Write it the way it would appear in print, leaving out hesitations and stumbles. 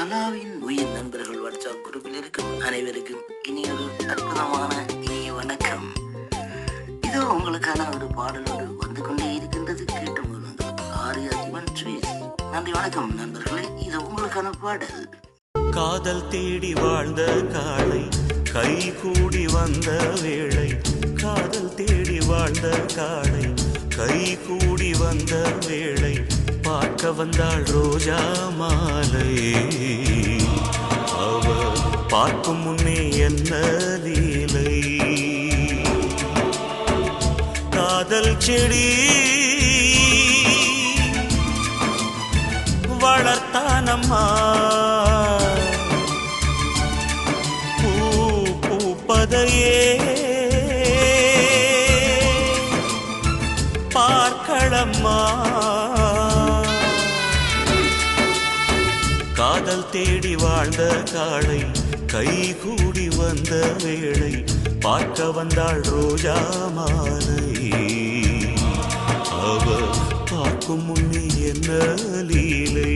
கலாவின் உயிர் நண்பர்கள் வாட்ஸ்அப் குரூப்பில் இருக்கும் அனைவருக்கும் இனியொரு அற்புதமான இனிய வணக்கம். இதோ உங்களுக்கான ஒரு பாடலோடு வந்து கொண்டே இருக்கின்றது, கேட்டு முழுங்கள். ஆரியாதிவன் ஸ்வீஸ். நன்றி, வணக்கம் நண்பர்களே. இது உங்களுக்கான பாடல். காதல் தேடி வாழ்ந்த காலை கை கூடி வந்த வேளை, காதல் தேடி வாழ்ந்த காலை கை கூடி வந்த வேளை, பார்க்க வந்தாள் ரோஜா மாலை. அவ பார்க்கும் முன்னே என்ன லீலை, காதல் செடி வளர்த்தானம்மா, பூ பூப்பதையே பார்க்கடம்மா. காதல் தேடி வாழ்ந்த காளை கை கூடி வந்த வேளை, பார்க்க வந்தாள் ரோஜா மாலை. அவ பார்க்கும் முன்னே என்ன லீலை.